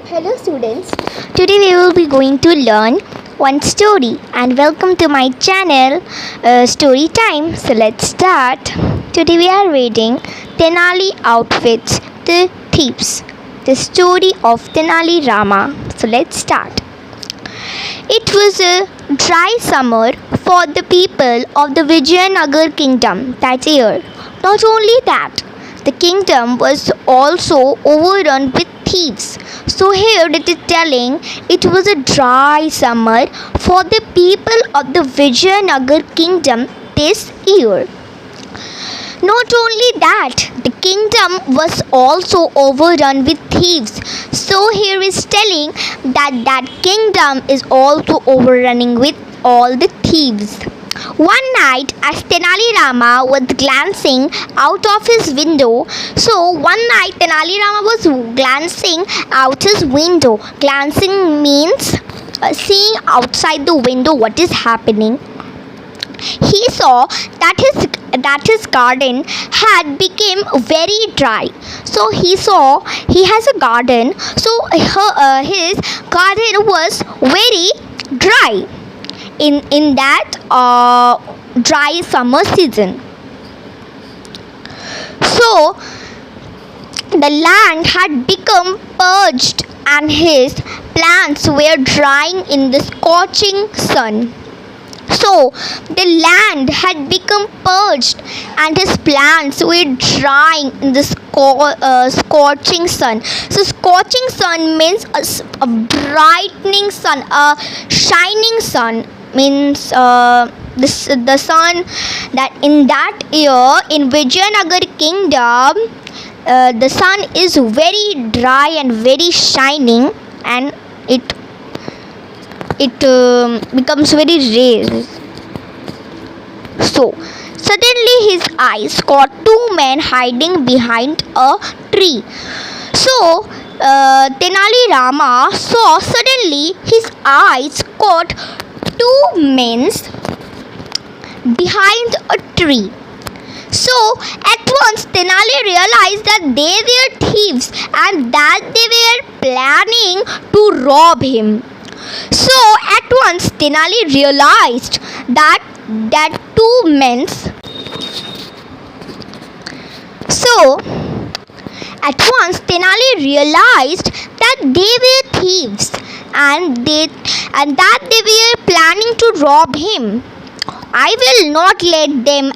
Hello students, today we will be going to learn one story and welcome to my channel StoryTime. So let's start. Today we are reading Tenali Outwits, the Thieves, the story of Tenali Rama. So let's start. It was a dry summer for the people of the Vijayanagar kingdom that year. Not only that, the kingdom was also overrun with thieves. So here it is telling it was a dry summer for the people of the Vijayanagar kingdom this year. Not only that, the kingdom was also overrun with thieves. So here is telling that kingdom is also overrunning with all the thieves. One night, as Tenali Rama was glancing out of his window, Tenali Rama was glancing out his window. Glancing means seeing outside the window what is happening. He saw that his garden had become very dry. So he saw he has a garden. So his garden was very dry in that dry summer season. So the land had become purged and his plants were drying in the scorching sun. So the land had become purged and his plants were drying in the scorching sun. So scorching sun means a brightening sun, a shining sun. Means the sun that in that year in Vijayanagar kingdom the sun is very dry and very shining and it becomes very rare. So suddenly his eyes caught two men hiding behind a tree. So Tenali Rama saw suddenly his eyes caught two men behind a tree. So at once Tenali realized that they were thieves and that they were planning to rob him. So at once Tenali realized that two men. So at once Tenali realized that they were thieves and that they were planning to rob him. I will not let them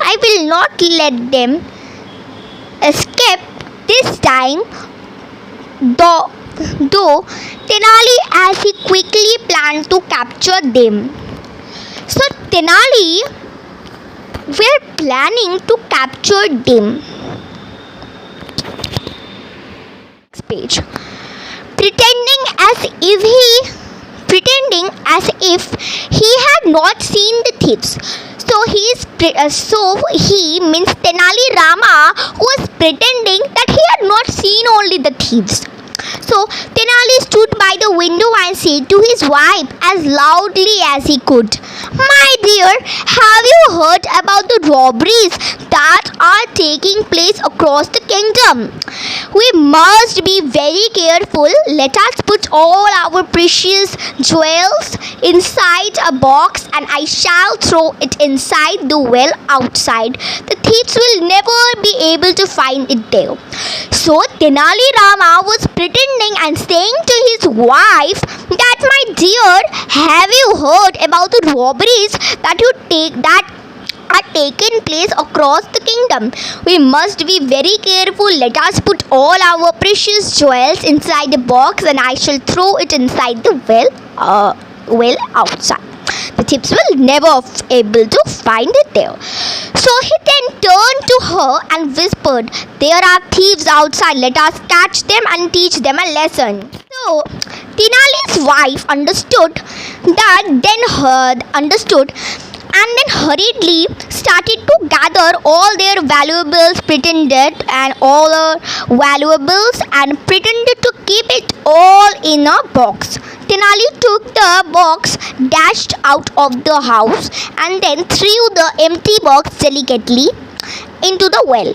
I will not let them escape this time. Though Tenali as he quickly planned to capture them. So Tenali were planning to capture them. Next page. Pretending as if he had not seen the thieves. So he means Tenali Rama was pretending that he had not seen only the thieves. So Tenali stood by the window and said to his wife as loudly as he could, "My dear, have you heard about the robberies that are taking place across the kingdom? We must be very careful. Let us put all our precious jewels inside a box and I shall throw it inside the well outside. The thieves will never be able to find it there." So Tenali Rama was pretending and saying to his wife that, "My dear, have you heard about the robberies that are taken place across the kingdom? We must be very careful. Let us put all our precious jewels inside the box and I shall throw it inside the well outside. The thieves will never be able to find it there." So he then turned to her and whispered, "There are thieves outside. Let us catch them and teach them a lesson." So Tenali's wife understood and then hurriedly started to gather all their valuables, pretended to keep it all in a box. Tenali took the box, dashed out of the house, and then threw the empty box delicately into the well,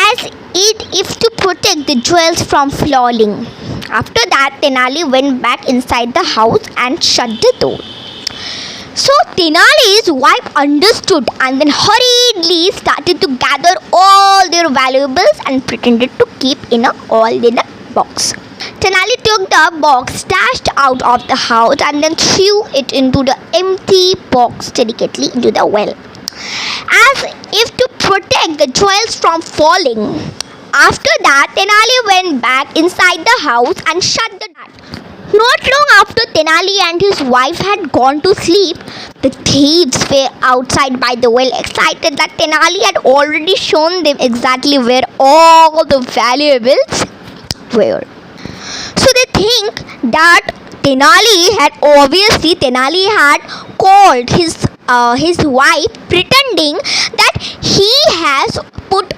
as if to protect the jewels from falling. After that, Tenali went back inside the house and shut the door. So Tenali's wife understood and then hurriedly started to gather all their valuables and pretended to keep all in a box. Tenali took the box stashed out of the house and then threw it into the empty box delicately into the well, as if to protect the jewels from falling. After that, Tenali went back inside the house and shut the door. Not long after Tenali and his wife had gone to sleep, the thieves were outside by the well, excited that Tenali had already shown them exactly where all the valuables were. So they think that Tenali had called his wife, pretending that he has put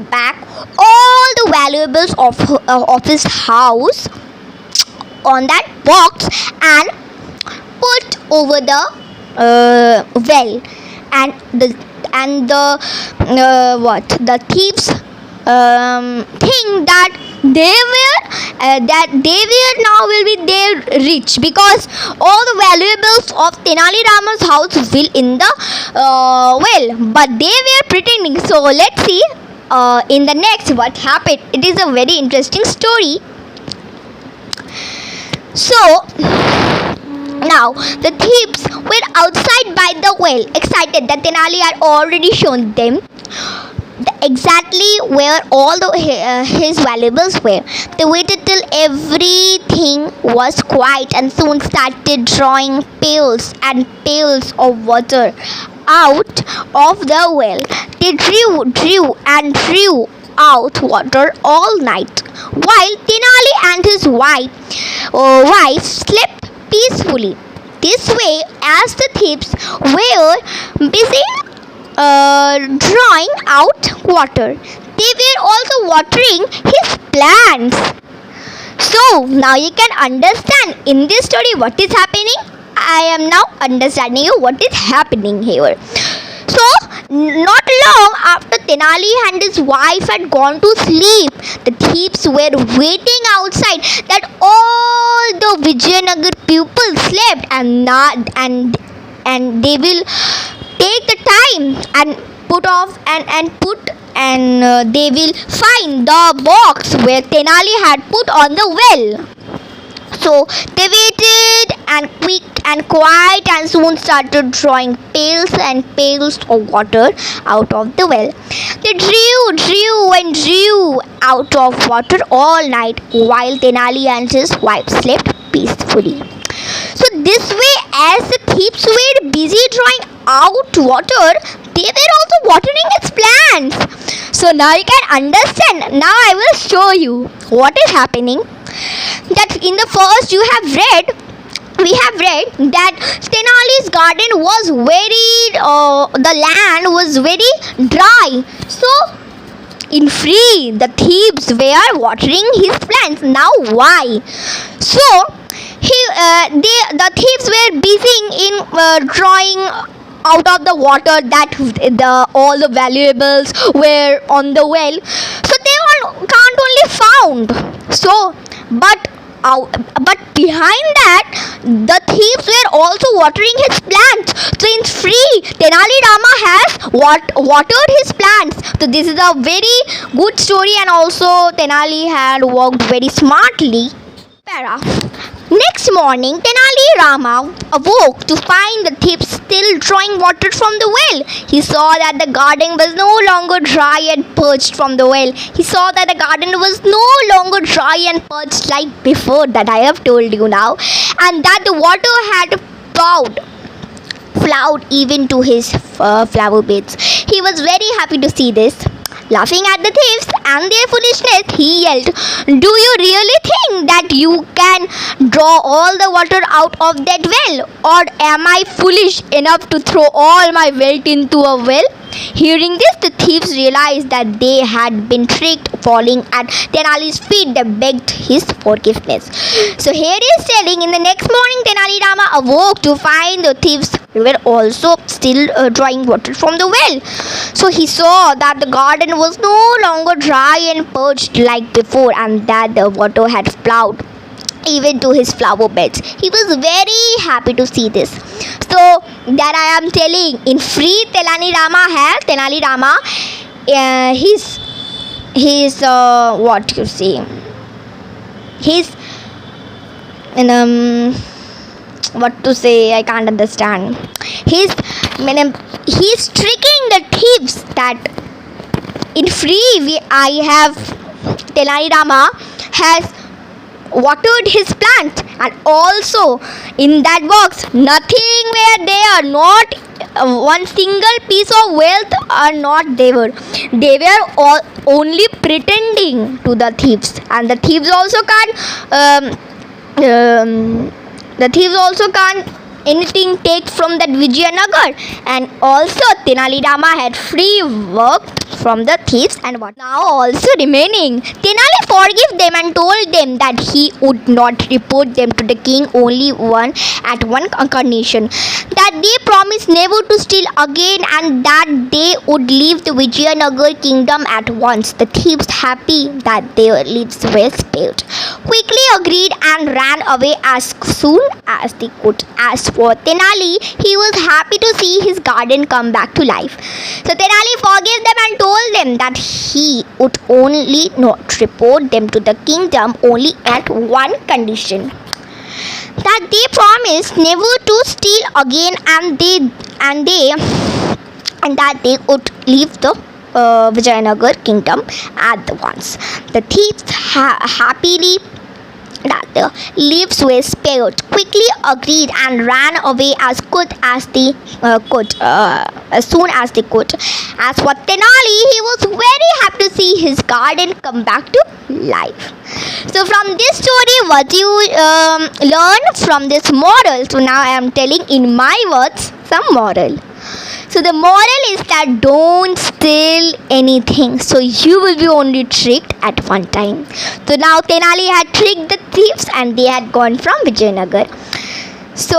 back all the valuables of his house on that box and put over the well, and the thieves think that they were now will be there rich, because all the valuables of Tenali Rama's house will in the well, but they were pretending. So let's see in the next what happened. It is a very interesting story. So now the thieves were outside by the well, excited that Tenali had already shown them exactly where all his valuables were. They waited till everything was quiet and soon started drawing pails and pails of water out of the well. They drew out water all night, while Tenali and his wife slept peacefully. This way, as the thieves were busy drawing out water, they were also watering his plants. So now you can understand in this story what is happening. I am now understanding you what is happening here. So not long after Tenali and his wife had gone to sleep, the thieves were waiting outside that all the Vijayanagar people slept, and they will take the time and they will find the box where Tenali had put on the well. So they waited and quick and quiet and soon started drawing pails and pails of water out of the well. They drew out of water all night, while Tenali and his wife slept peacefully. So this way, as the thieves were busy drawing out water, they were also watering its plants. So now you can understand. Now I will show you what is happening. That in the first we have read that Tenali's garden was the land was very dry. So in free, the thieves were watering his plants. Now why? So the thieves were busy in drawing out of the water that all the valuables were on the well. So they all can't only found. So but behind that, the thieves were also watering his plants. So in free, Tenali Rama has watered his plants. So this is a very good story, and also Tenali had worked very smartly. Para. Next morning, Tenali Rama awoke to find the thieves still drawing water from the well. He saw that the garden was no longer dry and parched from the well. He saw that the garden was no longer dry and parched like before, that I have told you now, and that the water had flowed even to his flower beds. He was very happy to see this. Laughing at the thieves and their foolishness, he yelled, "Do you really think that you can draw all the water out of that well? Or am I foolish enough to throw all my wealth into a well?" Hearing this, the thieves realized that they had been tricked. Falling at Tenali's feet, they begged his forgiveness. So here he is telling, in the next morning, Tenali Rama awoke to find the thieves they were also still drawing water from the well. So he saw that the garden was no longer dry and parched like before, and that the water had flowed even to his flower beds. He was very happy to see this. So that I am telling, in free Tenali Rama, he's what you say, he's what to say, I can't understand. He's tricking the thieves that in free I have Tenali Rama has watered his plant, and also in that box nothing were there, not one single piece of wealth are not there. They were all only pretending to the thieves, and the thieves also can't anything take from that Vijayanagar, and also Tenali Rama had free worked from the thieves and what now also remaining. Tenali forgave them and told them that he would not report them to the king, only one condition, that they promised never to steal again and that they would leave the Vijayanagar kingdom at once. The thieves, happy that their lives were spared, quickly agreed and ran away as soon as they could. As for Tenali, he was happy to see his garden come back to life. So Tenali forgave them and told them that he would only not report them to the kingdom only at one condition, that they promised never to steal again and that they would leave the Vijayanagar kingdom at once. The thieves happily that the leaves were spared, quickly agreed and ran away as soon as they could. As for Tenali, he was very happy to see his garden come back to life. So from this story, what you learn from this moral? So now I am telling in my words some moral. So the moral is that don't steal anything, so you will be only tricked at one time. So now Tenali had tricked the thieves and they had gone from Vijayanagar. So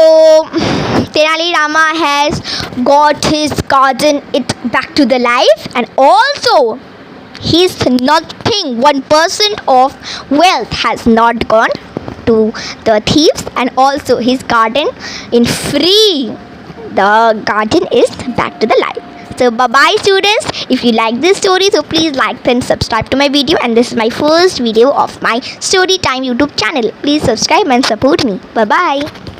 Tenali Rama has got his garden back to the life, and also his nothing 1% of wealth has not gone to the thieves, and also his garden in free. The garden is back to the life. So bye bye students. If you like this story, so please like and subscribe to my video, and this is my first video of my StoryTime YouTube channel. Please subscribe and support me. Bye bye.